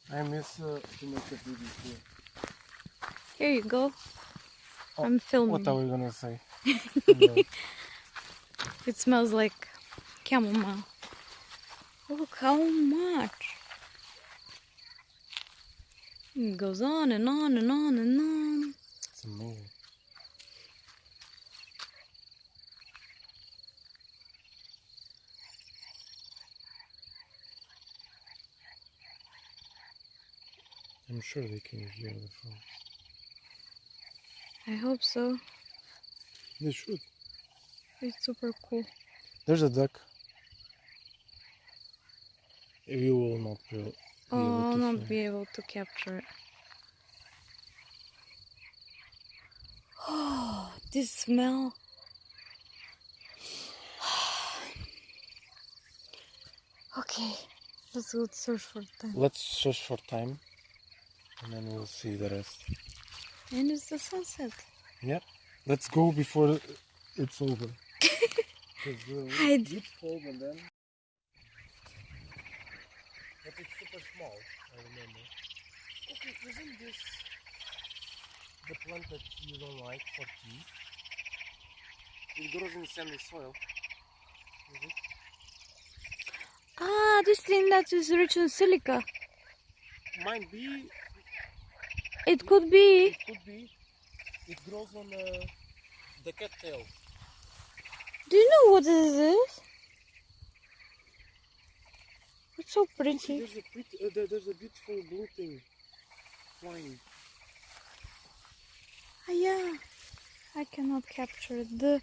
I miss to make a video here. Here you go. Oh, I'm filming. What are we gonna say? It smells like chamomile. Look how much. It goes on and on and on and on. It's amazing. I'm sure they can hear the phone. I hope so. They should. It's super cool. There's a duck. You will not be able I'll to not film. be able to capture it. Oh, this smell. Okay, let's go search for time. Let's search for time, and then we'll see the rest. And it's the sunset. Yep. Let's go before it's over. Hide. It's cold and then. But it's super small, I remember. Okay, isn't this the plant that you don't like for tea? It grows in sandy soil. Is it? Ah, this thing that is rich in silica. Might be. It could be. It could be. It grows on the cattail. Do you know what this is? It's so pretty. There's a beautiful blue thing flying. Ah, yeah. I cannot capture it. The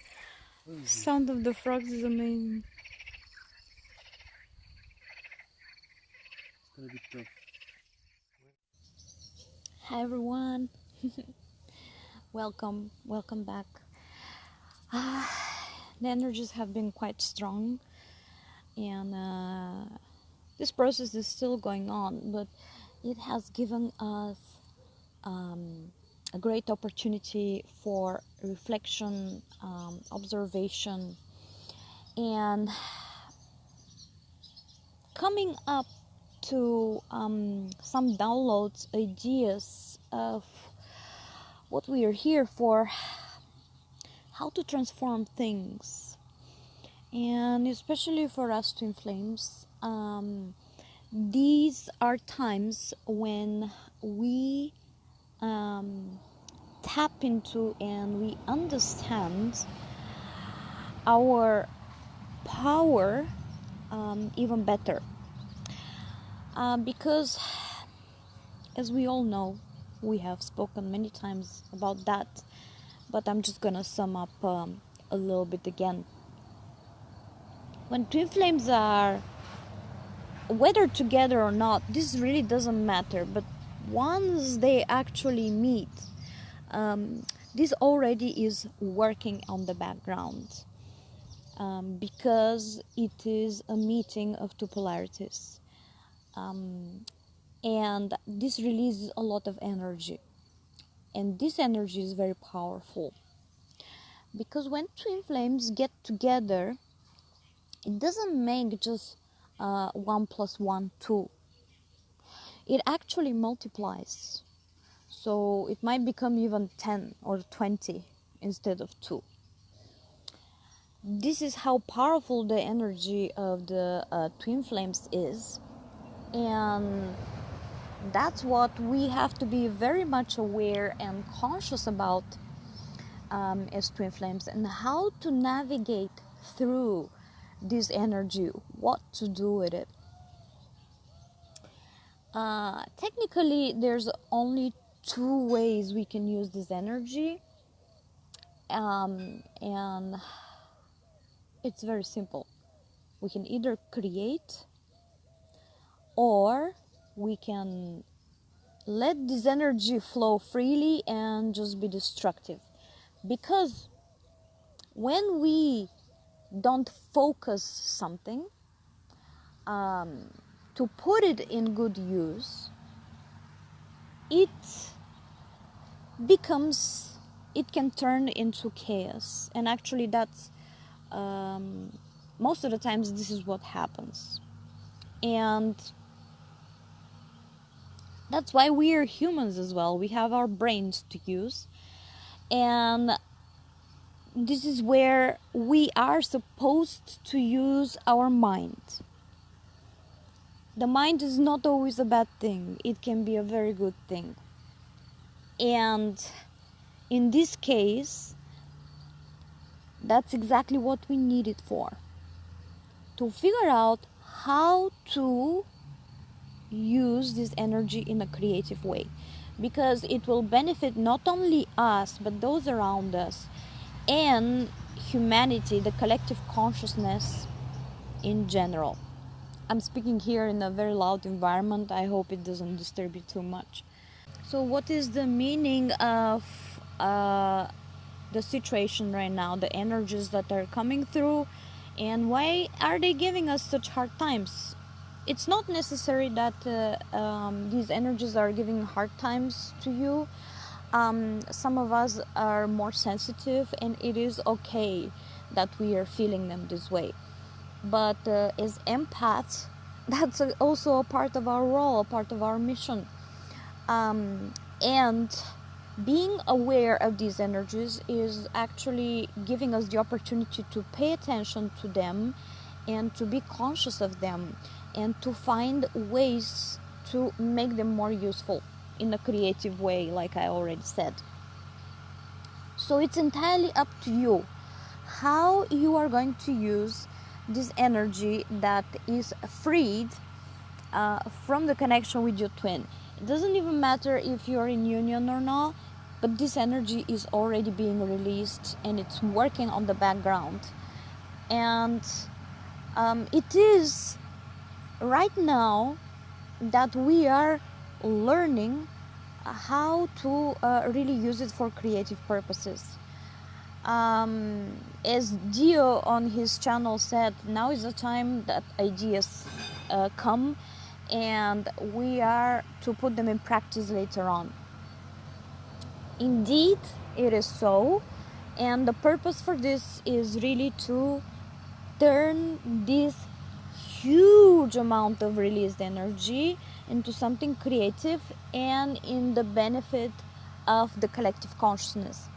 sound of the frogs is amazing. It's gonna be tough. Hi everyone. welcome back. The energies have been quite strong, and this process is still going on, but it has given us a great opportunity for reflection, observation, and coming up to some downloads, ideas of what we are here for, how to transform things, and especially for us Twin Flames. These are times when we tap into and we understand our power even better. Because, as we all know, we have spoken many times about that, but I'm just gonna sum up a little bit again. When Twin Flames are, whether together or not, this really doesn't matter, but once they actually meet, this already is working on the background, because it is a meeting of two polarities, and this releases a lot of energy, and this energy is very powerful, because when Twin Flames get together, it doesn't make just 1 + 1 2. It actually multiplies. So it might become even 10 or 20 instead of 2. This is how powerful the energy of the Twin Flames is. And that's what we have to be very much aware and conscious about as Twin Flames, and how to navigate through this energy, what to do with it. Technically, there's only 2 ways we can use this energy, and it's very simple. We can either create, or we can let this energy flow freely and just be destructive. Because when we don't focus something to put it in good use, it can turn into chaos. And actually that's most of the times this is what happens. And That's why we are humans as well. We have our brains to use. And this is where we are supposed to use our mind. The mind is not always a bad thing. It can be a very good thing. And in this case, that's exactly what we need it for. To figure out how to use this energy in a creative way. Because it will benefit not only us, but those around us. And humanity, the collective consciousness in general. I'm speaking here in a very loud environment. I hope it doesn't disturb you too much. So what is the meaning of the situation right now, the energies that are coming through, and why are they giving us such hard times? It's not necessary that these energies are giving hard times to you. Some of us are more sensitive, and it is okay that we are feeling them this way. But as empaths, that's also a part of our role, a part of our mission. And being aware of these energies is actually giving us the opportunity to pay attention to them and to be conscious of them and to find ways to make them more useful in a creative way, like I already said. So it's entirely up to you how you are going to use this energy that is freed from the connection with your twin. It doesn't even matter if you're in union or not, but this energy is already being released and it's working on the background. And it is right now that we are learning how to really use it for creative purposes. As Dio on his channel said, now is the time that ideas come and we are to put them in practice later on. Indeed, it is so, and the purpose for this is really to turn this huge amount of released energy into something creative and in the benefit of the collective consciousness.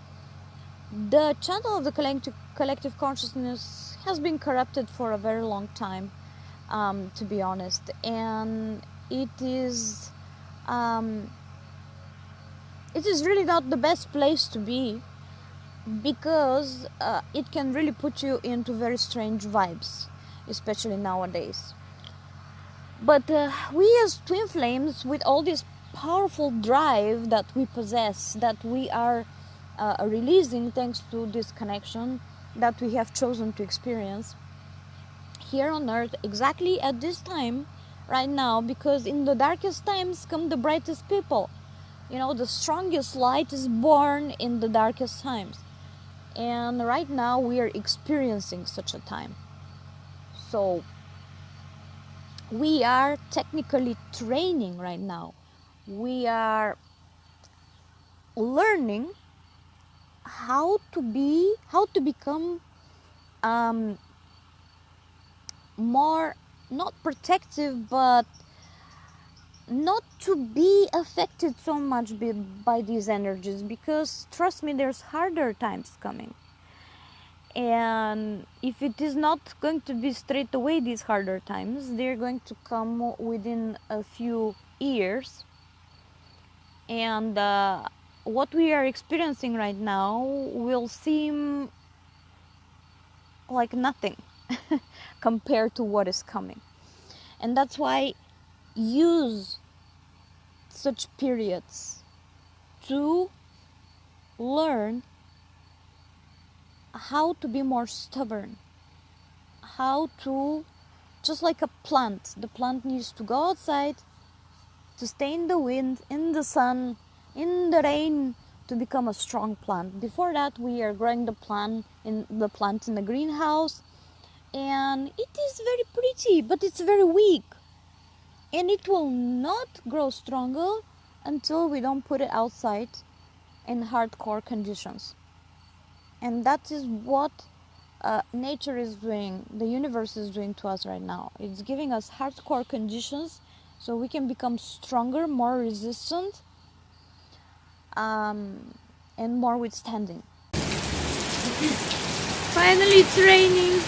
The channel of the collective consciousness has been corrupted for a very long time, to be honest, and it is really not the best place to be, because it can really put you into very strange vibes, especially nowadays. But we as twin flames, with all this powerful drive that we possess, that we are releasing thanks to this connection that we have chosen to experience here on earth, exactly at this time right now, because in the darkest times come the brightest people. You know, the strongest light is born in the darkest times, and right now we are experiencing such a time. So we are technically training right now. We are learning how to become more, not protective, but not to be affected so much by these energies, because trust me, there's harder times coming. And if it is not going to be straight away these harder times, they're going to come within a few years. And what we are experiencing right now will seem like nothing compared to what is coming. And that's why use such periods to learn how to be more stubborn, how to, just like a plant, the plant needs to go outside to stay in the wind, in the sun, in the rain, to become a strong plant. Before that, we are growing the plant in the greenhouse, and it is very pretty, but it's very weak, and it will not grow stronger until we don't put it outside in hardcore conditions. And that is what nature is doing, the universe is doing to us right now. It's giving us hardcore conditions so we can become stronger, more resistant, and more withstanding. Finally, it's raining.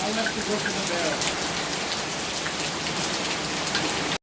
I have to go to the barrel.